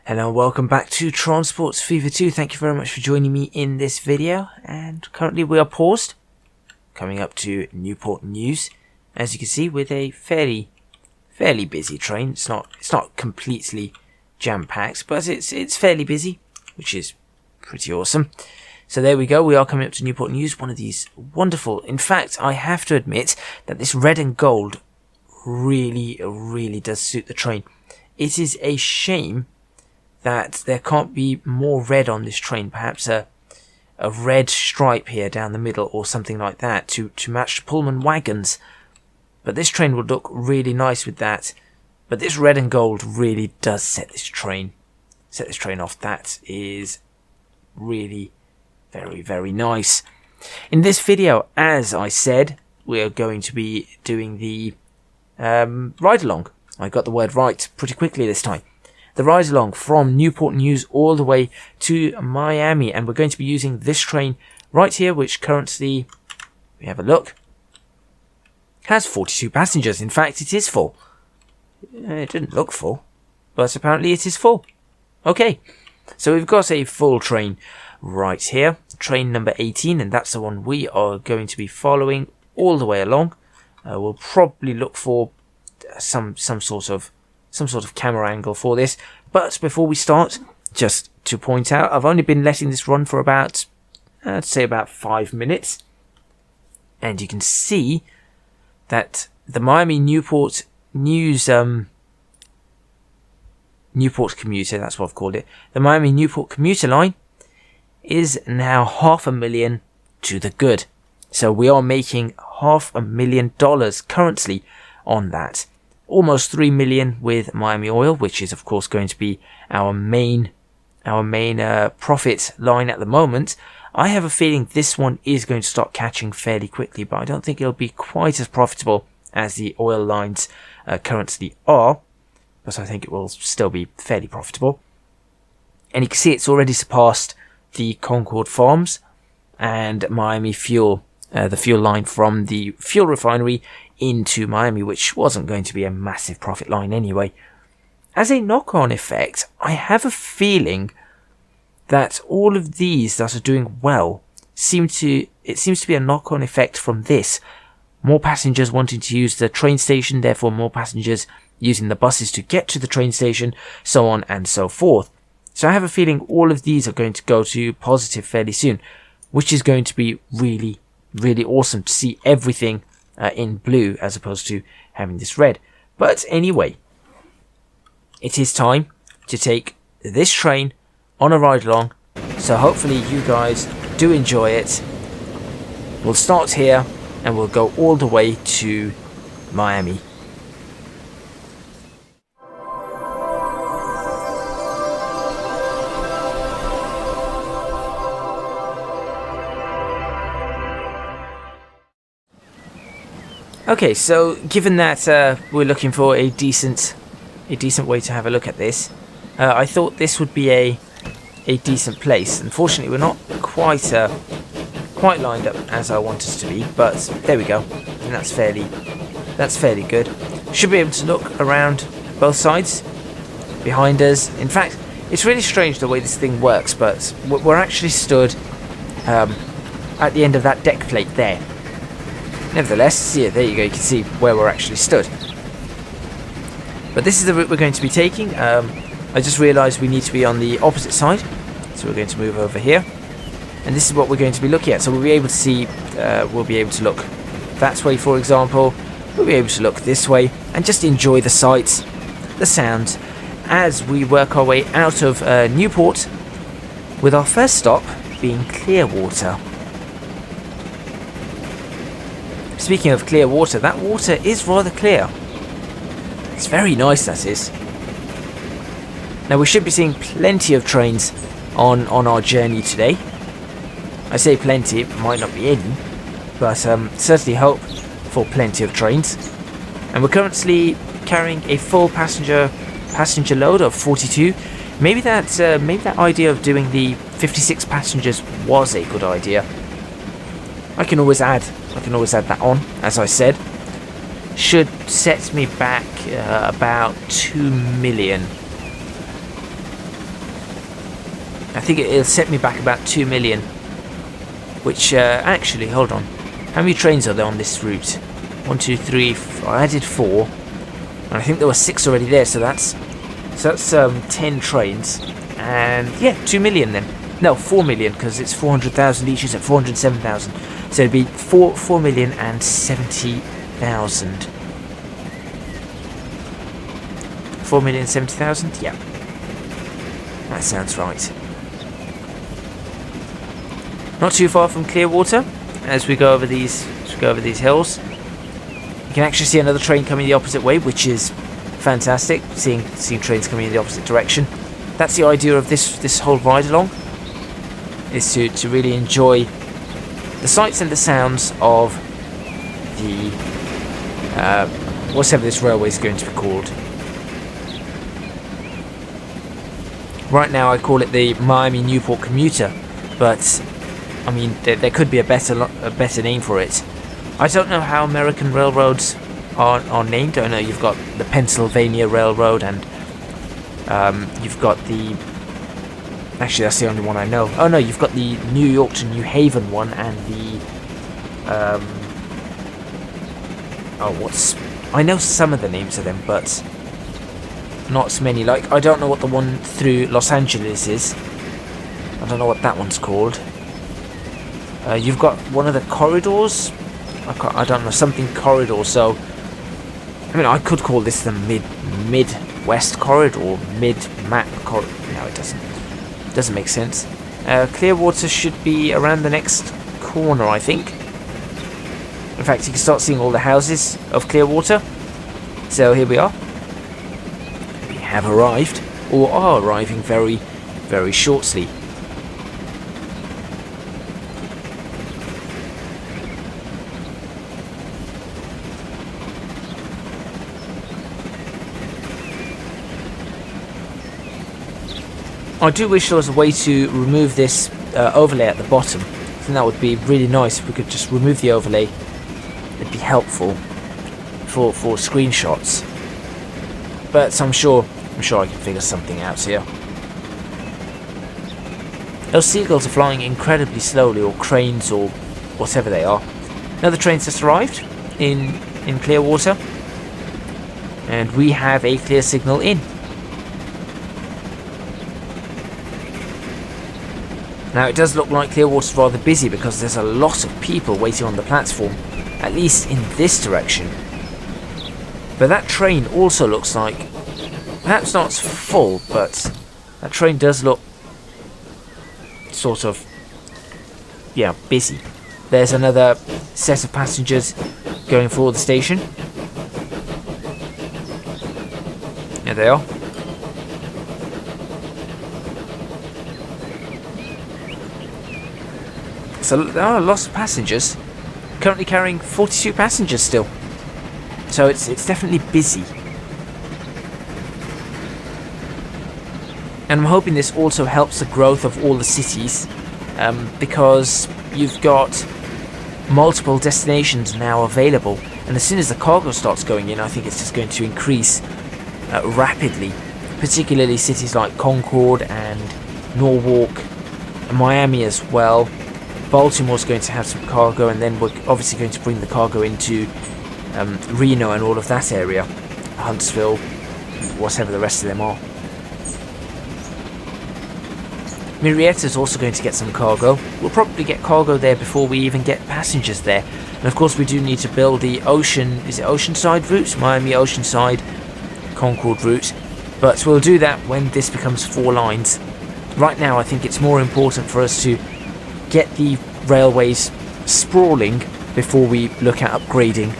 Hello and welcome back to Transports Fever 2. Thank you very much for joining me in this video. And currently we are paused, coming up to Newport news. As you can see, with a fairly busy train. It's not completely jam-packed, but it's fairly busy, which is pretty awesome. So there we go. We are coming up to Newport news. One of these wonderful. In fact, I have to admit that this red and gold really does suit the train. It is a shame that there can't be more red on this train. Perhaps a red stripe here down the middle or something like that to match the Pullman wagons. But this train would look really nice with that. But this red and gold really does set this train off. That is really very nice. In this video, as I said, we are going to be doing the ride-along. I got the word right pretty quickly this time. The ride-along from Newport News all the way to Miami, and we're going to be using this train right here, which currently, we have a look, has 42 passengers. In fact, it is full. It didn't look full, but apparently it is full. Okay, so we've got a full train right here, train number 18, and that's the one we are going to be following all the way along. We'll probably look for some sort of camera angle for this. But before we start, just to point out, I've only been letting this run for about, I'd say about 5 minutes. And you can see that the Miami Newport News, Newport commuter, that's what I've called it. The Miami Newport commuter line is now $500,000 to the good. So we are making $500,000 currently on that. Almost $3 million with Miami Oil, which is of course going to be our main profit line at the moment. I have a feeling this one is going to start catching fairly quickly, but I don't think it'll be quite as profitable as the oil lines currently are. But I think it will still be fairly profitable. And you can see it's already surpassed the Concord Farms and Miami Fuel, the fuel line from the fuel refinery into Miami, which wasn't going to be a massive profit line anyway. As a knock-on effect, I have a feeling that all of these that are doing well seems to be a knock-on effect from this. More passengers wanting to use the train station, therefore more passengers using the buses to get to the train station, so on and so forth. So I have a feeling all of these are going to go to positive fairly soon, which is going to be really awesome to see everything in blue as opposed to having this red. But anyway, it is time to take this train on a ride along, so hopefully you guys do enjoy it. We'll start here and we'll go all the way to Miami. Okay, so given that we're looking for a decent way to have a look at this, I thought this would be a decent place. Unfortunately, we're not quite lined up as I want us to be, but there we go, and that's fairly good. Should be able to look around both sides, behind us. In fact, it's really strange the way this thing works, but we're actually stood at the end of that deck plate there. Nevertheless, yeah, there you go, you can see where we're actually stood. But this is the route we're going to be taking. I just realised we need to be on the opposite side, so we're going to move over here. And this is what we're going to be looking at, so we'll be able to see, we'll be able to look that way, for example. We'll be able to look this way, and just enjoy the sights, the sounds, as we work our way out of Newport, with our first stop being Clearwater. Speaking of clear water, that water is rather clear. It's very nice, that is. Now we should be seeing plenty of trains on our journey today. I say plenty, it might not be any, but certainly hope for plenty of trains. And we're currently carrying a full passenger load of 42. Maybe that idea of doing the 56 passengers was a good idea. I can always add that on, as I said. Should set me back about 2 million I think it'll set me back about 2 million. Which, actually, hold on. How many trains are there on this route? 1, 2, 3, 4. I added 4. And I think there were 6 already there, so that's 10 trains. And, yeah, 2 million then. No, 4 million, because it's 400,000 each, is at 407,000. So it'd be 4,070,000. 4,070,000? Yeah. That sounds right. Not too far from Clearwater as we go over these hills. You can actually see another train coming the opposite way, which is fantastic. Seeing trains coming in the opposite direction. That's the idea of this whole ride along, is to really enjoy the sights and the sounds of the whatever this railway is going to be called. Right now I call it the Miami Newport commuter, but I mean there could be a better name for it. I don't know how American railroads are named. I know you've got the Pennsylvania Railroad, and you've got the... Actually, that's the only one I know. Oh no, you've got the New York to New Haven one, and the... I know some of the names of them, but not many. Like, I don't know what the one through Los Angeles is. I don't know what that one's called. You've got one of the corridors. I don't know, something corridor. So, I mean, I could call this the Midwest corridor, or mid-map corridor. No, it doesn't. It doesn't make sense. Clearwater should be around the next corner, I think. In fact, you can start seeing all the houses of Clearwater. So here we are. We have arrived, or are arriving very, very shortly. I do wish there was a way to remove this overlay at the bottom. I think that would be really nice if we could just remove the overlay. It'd be helpful for screenshots. But I'm sure I can figure something out here. Those seagulls are flying incredibly slowly, or cranes, or whatever they are. Another train's just arrived in Clearwater, and we have a clear signal in. Now it does look like Clearwater's rather busy because there's a lot of people waiting on the platform, at least in this direction. But that train also looks like, perhaps not full, but that train does look sort of, yeah, busy. There's another set of passengers going for the station. There they are. So there are lots of passengers, currently carrying 42 passengers still. So it's definitely busy. And I'm hoping this also helps the growth of all the cities, because you've got multiple destinations now available, and as soon as the cargo starts going in, I think it's just going to increase rapidly, particularly cities like Concord and Norwalk, and Miami as well. Baltimore's going to have some cargo, and then we're obviously going to bring the cargo into Reno and all of that area, Huntsville, whatever the rest of them are. Murrieta's also going to get some cargo. We'll probably get cargo there before we even get passengers there. And of course we do need to build the Oceanside route, Miami Oceanside, Concord route. But we'll do that when this becomes 4 lines. Right now I think it's more important for us to get the railways sprawling before we look at upgrading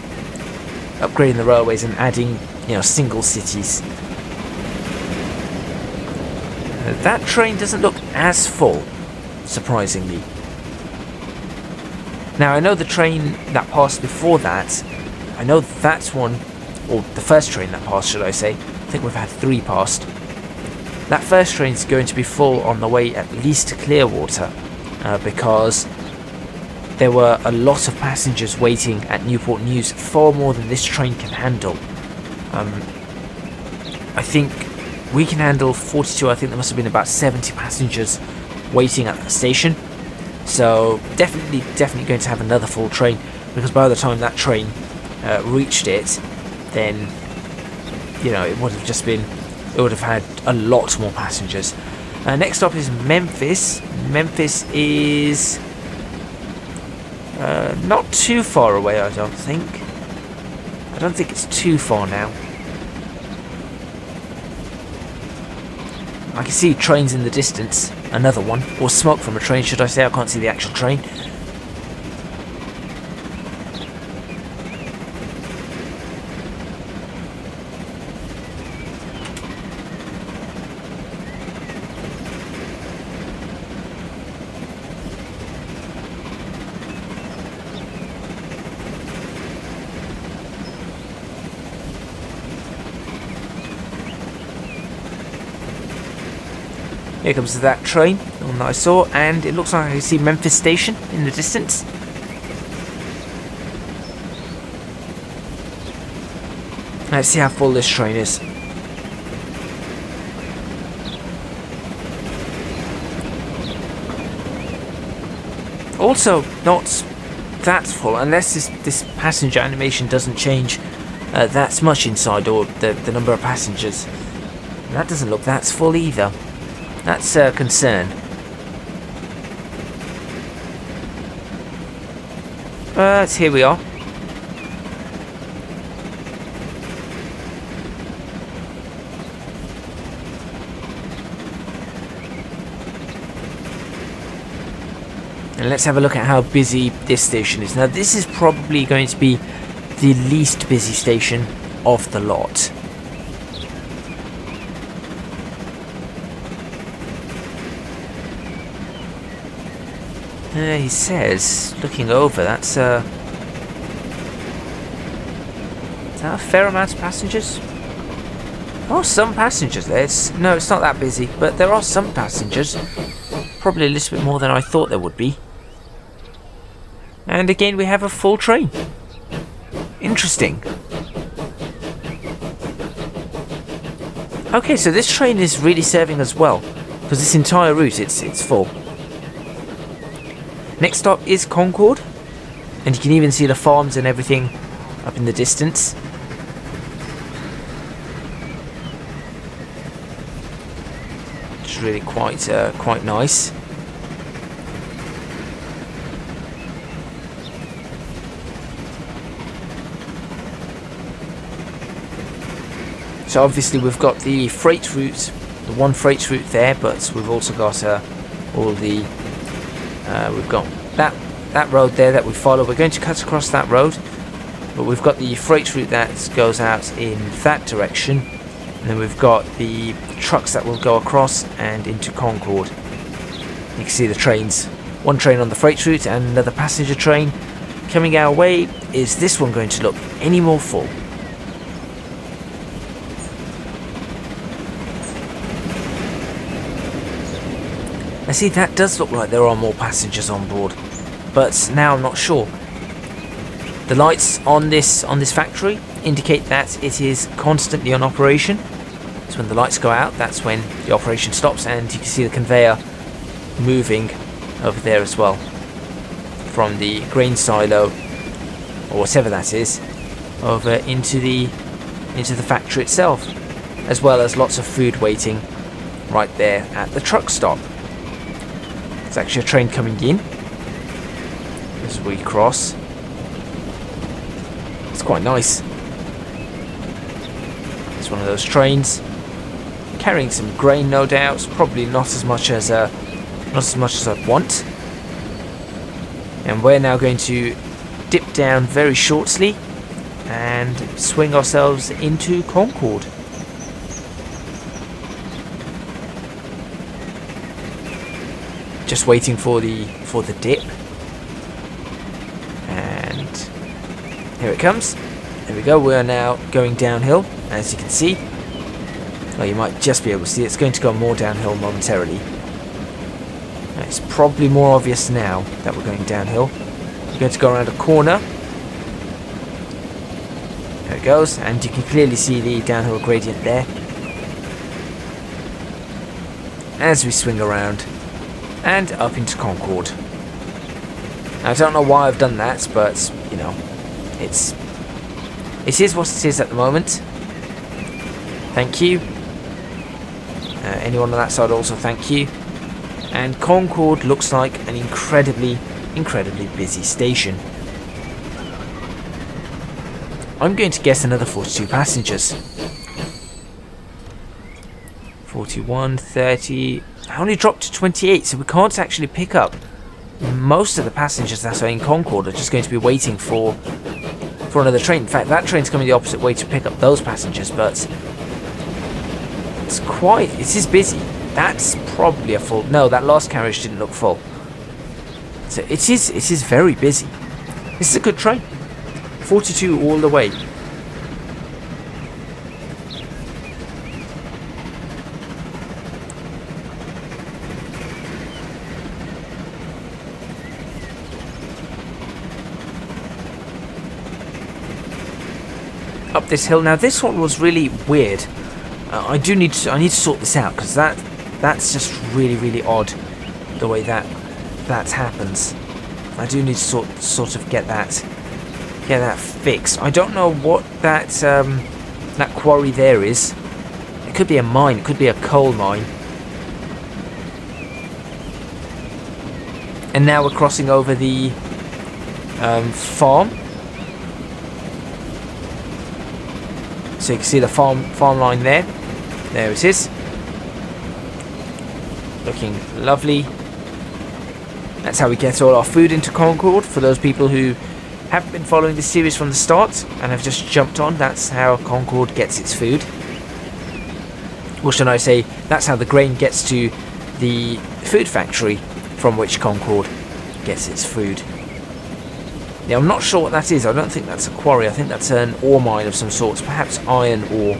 the railways and adding, single cities. That train doesn't look as full, surprisingly. Now I know the train that passed before that, I know that's one, or the first train that passed, should I say. I think we've had 3 past. That first train is going to be full on the way at least to Clearwater. Because there were a lot of passengers waiting at Newport News, far more than this train can handle. I think we can handle 42. I think there must have been about 70 passengers waiting at the station. So definitely going to have another full train, because by the time that train reached it, then it would have just been, it would have had a lot more passengers. Next stop is Memphis. Memphis is not too far away, I don't think. I don't think it's too far now. I can see trains in the distance. Another one. Or smoke from a train, should I say. I can't see the actual train. Here comes that train, the one that I saw, and it looks like I can see Memphis Station in the distance. Let's see how full this train is. Also, not that full, unless this passenger animation doesn't change that much inside, or the number of passengers. That doesn't look that full either. That's a concern. But here we are. And let's have a look at how busy this station is. Now this is probably going to be the least busy station of the lot. He says, looking over, that's is that a fair amount of passengers? Oh, some passengers there. No, it's not that busy, but there are some passengers. Probably a little bit more than I thought there would be. And again, we have a full train. Interesting. Okay, so this train is really serving us well, because this entire route, it's full. Next stop is Concord, and you can even see the farms and everything up in the distance. It's really quite nice. So obviously we've got the freight route, the one freight route there, but we've also got all the we've got that road there that we follow. We're going to cut across that road, but we've got the freight route that goes out in that direction, and then we've got the trucks that will go across and into Concord. You can see the trains. One train on the freight route and another passenger train. Coming our way, is this one going to look any more full? I see that does look like there are more passengers on board, but now I'm not sure. The lights on this factory indicate that it is constantly on operation. So when the lights go out, that's when the operation stops, and you can see the conveyor moving over there as well, from the grain silo or whatever that is, over into the factory itself, as well as lots of food waiting right there at the truck stop. There's actually a train coming in as we cross. It's quite nice. It's one of those trains carrying some grain, no doubt. Probably not as much as I'd want. And we're now going to dip down very shortly and swing ourselves into Concord. Just waiting for the dip, and here it comes. There we go. We are now going downhill, as you can see. Well, you might just be able to see it's going to go more downhill momentarily. It's probably more obvious now that we're going downhill. We're going to go around a corner. There it goes, and you can clearly see the downhill gradient there as we swing around. and up into Concord. I don't know why I've done that, but you know, it is what it is at the moment. Thank you. Anyone on that side also, thank you. And Concord looks like an incredibly busy station. I'm going to guess another 42 passengers. 41, 30. I only dropped to 28, so we can't actually pick up most of the passengers that are in Concord. Are just going to be waiting for another train. In fact, that train's coming the opposite way to pick up those passengers, but it is busy. That's probably a full. No, that last carriage didn't look full. So it is very busy. This is a good train. 42 all the way. Up this hill. Now this one was really weird. I need to sort this out, because that's just really odd, the way that happens. I do need to sort of get that fixed. I don't know what that quarry there is. It could be a mine. It could be a coal mine. And now we're crossing over the farm. So you can see the farm line there. There it is. Looking lovely. That's how we get all our food into Concord. For those people who haven't been following this series from the start and have just jumped on, that's how Concord gets its food. Or should I say, that's how the grain gets to the food factory from which Concord gets its food. Now, I'm not sure what that is. I don't think that's a quarry. I think that's an ore mine of some sort, perhaps iron ore.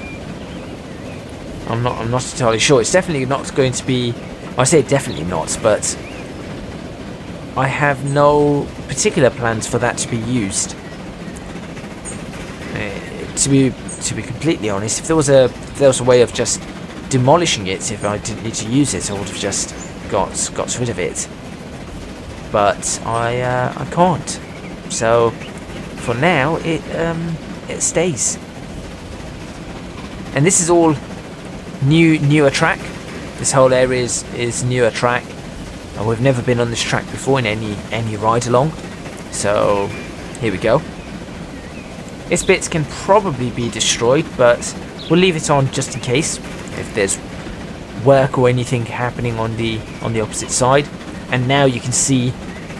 I'm not entirely sure. It's definitely not going to be. I say definitely not, but I have no particular plans for that to be used. To be completely honest, if there was a way of just demolishing it, if I didn't need to use it, I would have just got rid of it. But I can't. So for now, it stays. And this is all newer track. This whole area is newer track. And we've never been on this track before in any ride along. So here we go. This bit can probably be destroyed, but we'll leave it on just in case if there's work or anything happening on the opposite side. And now you can see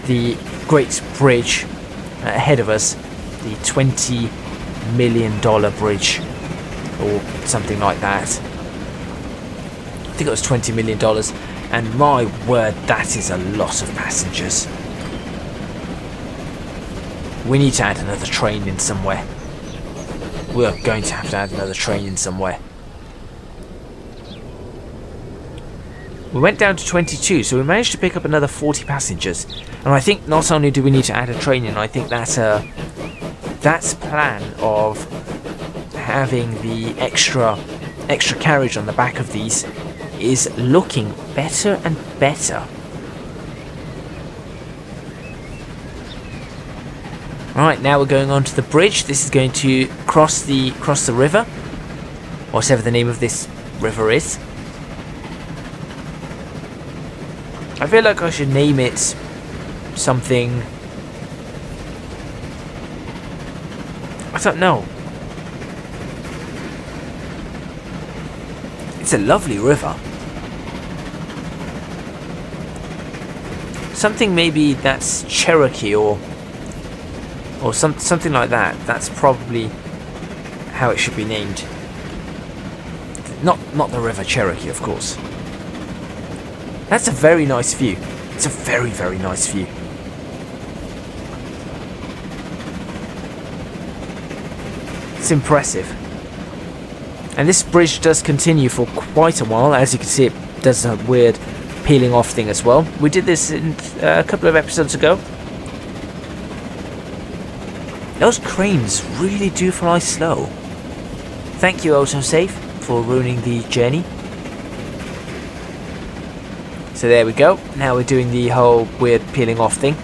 the great bridge ahead of us, the $20 million bridge or something like that. I think it was $20 million, and my word, that is a lot of passengers. We need to add another train in somewhere. We are going to have to add another train in somewhere. We went down to 22, so we managed to pick up another 40 passengers. And I think not only do we need to add a train in, I think that's plan of having the extra carriage on the back of these is looking better and better. Right, now we're going on to the bridge. This is going to cross the river, whatever the name of this river is. I feel like I should name it something. I don't know. It's a lovely river. Something maybe that's Cherokee or something like that. That's probably how it should be named. Not the River Cherokee, of course. That's a very nice view. It's a very, very nice view. It's impressive. And this bridge does continue for quite a while. As you can see, it does a weird peeling off thing as well. We did this in a couple of episodes ago. Those cranes really do fly slow. Thank you, Autosave, for ruining the journey. So there we go. Now we're doing the whole weird peeling off thing.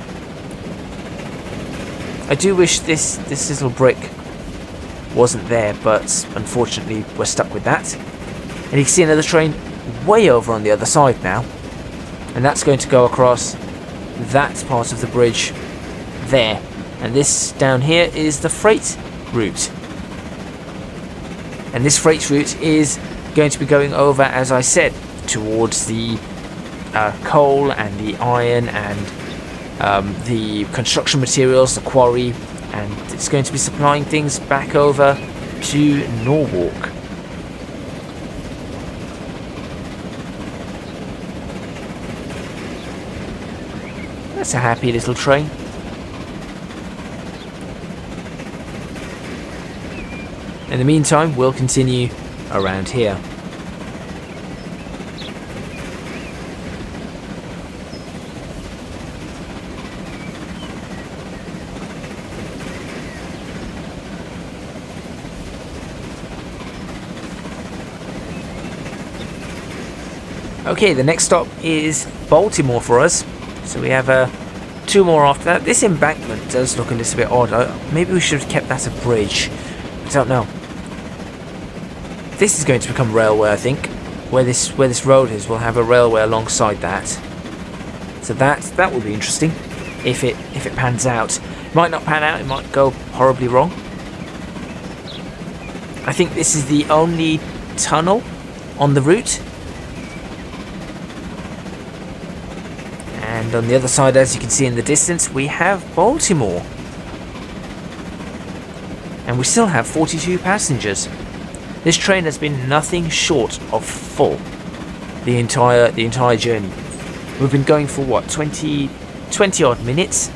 I do wish this little brick wasn't there, but unfortunately we're stuck with that. And you can see another train way over on the other side now. And that's going to go across that part of the bridge there. And this down here is the freight route. And this freight route is going to be going over, as I said, towards the coal and the iron and the construction materials, the quarry, and it's going to be supplying things back over to Norwalk. That's a happy little train. In the meantime, we'll continue around here. Okay, the next stop is Baltimore for us. So we have 2 more after that. This embankment does look a little bit odd. Maybe we should have kept that a bridge. I don't know. This is going to become railway, I think. Where this road is, we'll have a railway alongside that. So that will be interesting if it pans out. It might not pan out. It might go horribly wrong. I think this is the only tunnel on the route. And on the other side, as you can see in the distance, we have Baltimore. And we still have 42 passengers. This train has been nothing short of full the entire journey. We've been going for what, 20 odd minutes? I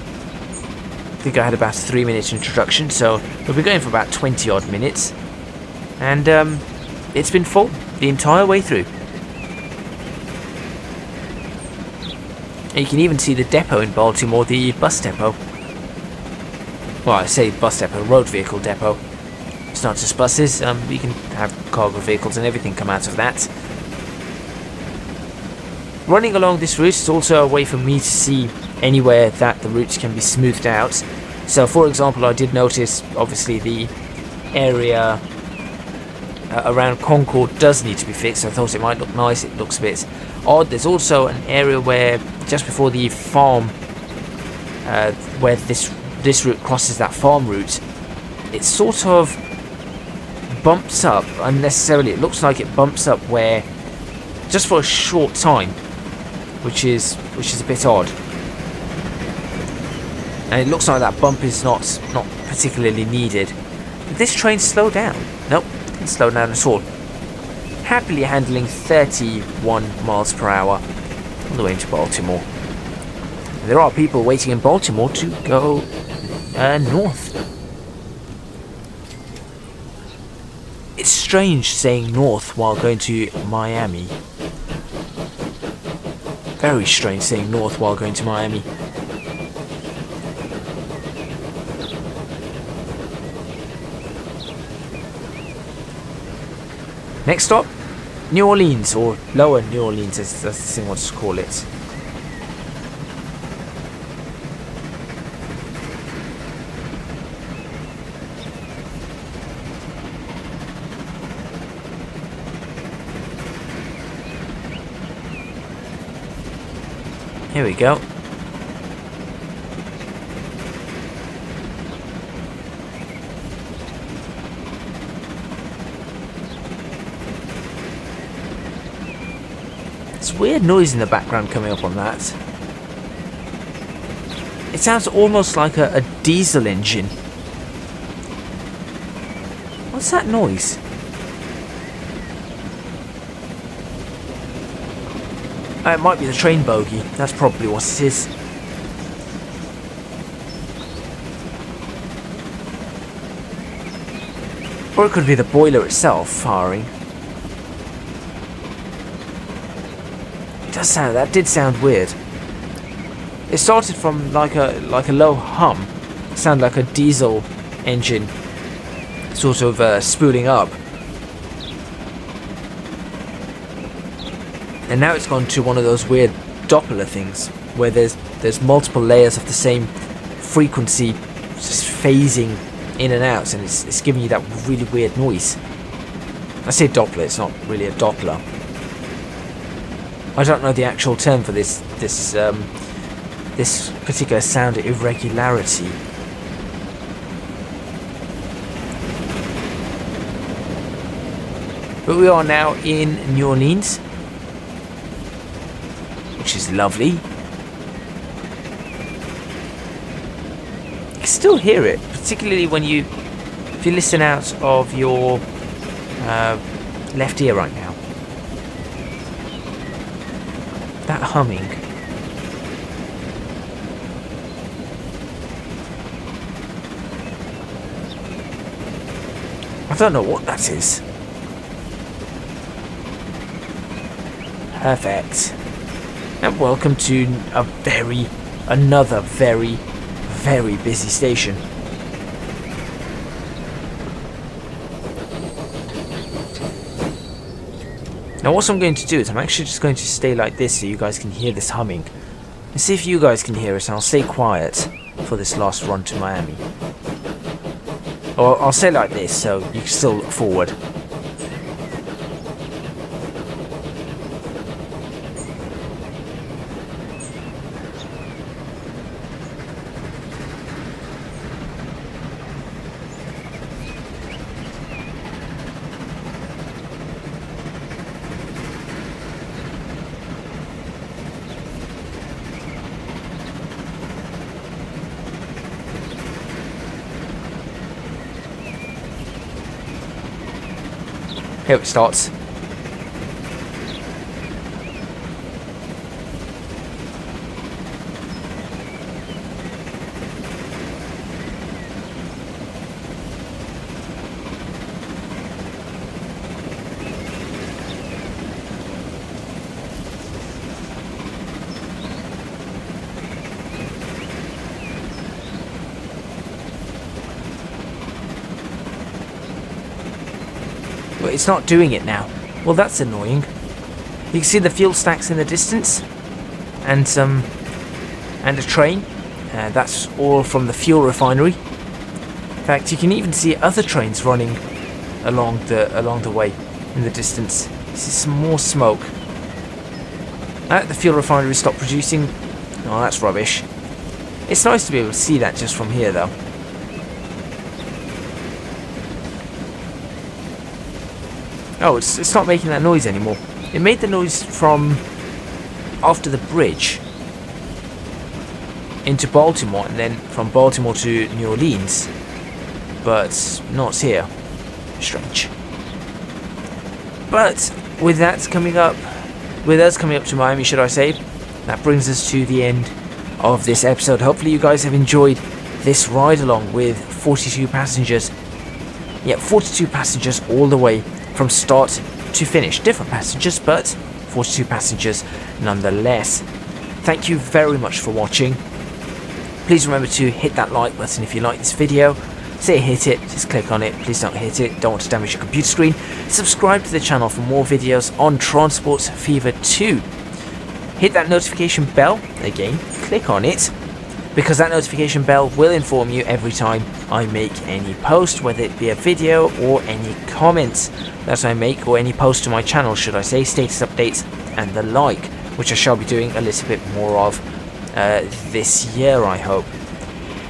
think I had about a 3-minute introduction, so we've been going for about 20 odd minutes. And it's been full the entire way through. And you can even see the depot in Baltimore, the bus depot. Well, I say bus depot, road vehicle depot. It's not just buses, you can have cargo vehicles and everything come out of that. Running along this route is also a way for me to see anywhere that the route can be smoothed out. So for example, I did notice obviously the area around Concord does need to be fixed. I thought it might look nice, it looks a bit odd. There's also an area where just before the farm, where this route crosses that farm route, it sort of bumps up unnecessarily. It looks like it bumps up where just for a short time, which is a bit odd. And it looks like that bump is not particularly needed. Did this train slow down? Nope, didn't slow down at all. Happily handling 31 miles per hour all the way into Baltimore. And there are people waiting in Baltimore to go north. It's strange saying north while going to Miami. Very strange saying north while going to Miami. Next stop, New Orleans, or Lower New Orleans as the thing wants to call it. Here we go. There's weird noise in the background coming up on that. It sounds almost like a diesel engine. What's that noise? It might be the train bogie. That's probably what it is. Or it could be the boiler itself firing. That did sound weird. It started from like a low hum. It sounded like a diesel engine sort of spooling up. And now it's gone to one of those weird Doppler things where there's multiple layers of the same frequency just phasing in and out, and it's giving you that really weird noise. I say Doppler, it's not really a Doppler. I don't know the actual term for this particular sound irregularity. But we are now in New Orleans, which is lovely. You can still hear it, particularly if you listen out of your left ear right now. That humming. I don't know what that is. Perfect. And welcome to another very, very busy station. Now what I'm going to do is I'm actually just going to stay like this so you guys can hear this humming. And see if you guys can hear it, and I'll stay quiet for this last run to Miami. Or I'll say like this so you can still look forward. Here it starts. But it's not doing it now. Well, that's annoying. You can see the fuel stacks in the distance, and a train. That's all from the fuel refinery. In fact, you can even see other trains running along the way in the distance. You see some more smoke. The fuel refinery stopped producing. Oh, that's rubbish. It's nice to be able to see that just from here, though. Oh, it's not making that noise anymore. It made the noise from after the bridge into Baltimore, and then from Baltimore to New Orleans, but not here. Strange. But with us coming up to Miami, should I say, that brings us to the end of this episode. Hopefully you guys have enjoyed this ride along with 42 passengers. Yeah, 42 passengers all the way from start to finish. Different passengers, but 42 passengers nonetheless. Thank you very much for watching. Please remember to hit that like button if you like this video. Say hit it, just click on it. Please don't hit it, don't want to damage your computer screen. Subscribe to the channel for more videos on Transport Fever 2. Hit that notification bell, again, click on it, because that notification bell will inform you every time I make any post, whether it be a video or any comments that I make, or any post to my channel, should I say, status updates and the like, which I shall be doing a little bit more of this year, I hope.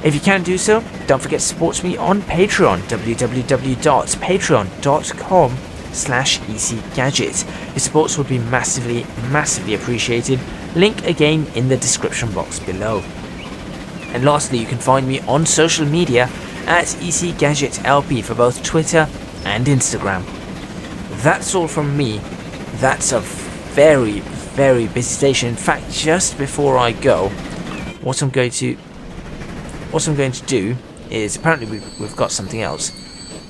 If you can do so, don't forget to support me on Patreon, www.patreon.com/ecgadget. Your supports would be massively, massively appreciated. Link again in the description box below. And lastly, you can find me on social media at ecgadgetlp for both Twitter and Instagram. That's all from me. That's a very, very busy station. In fact, just before I go, what I'm going to do is, apparently we've got something else.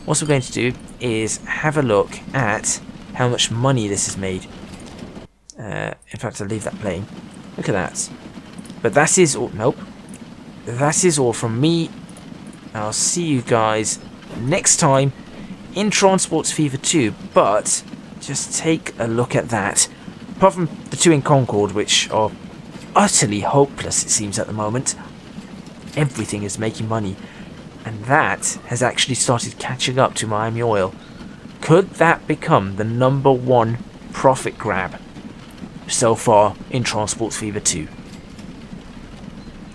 What I'm going to do is have a look at how much money this has made. In fact, I'll leave that playing. Look at that. But that is all. Nope. That is all from me. I'll see you guys next time in Transport Fever 2. But just take a look at that. apart from the two in Concord, which are utterly hopeless, it seems, at the moment, everything is making money. And that has actually started catching up to Miami Oil. Could that become the #1 profit grab so far in Transports Fever 2?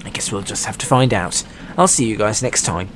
I guess we'll just have to find out. I'll see you guys next time.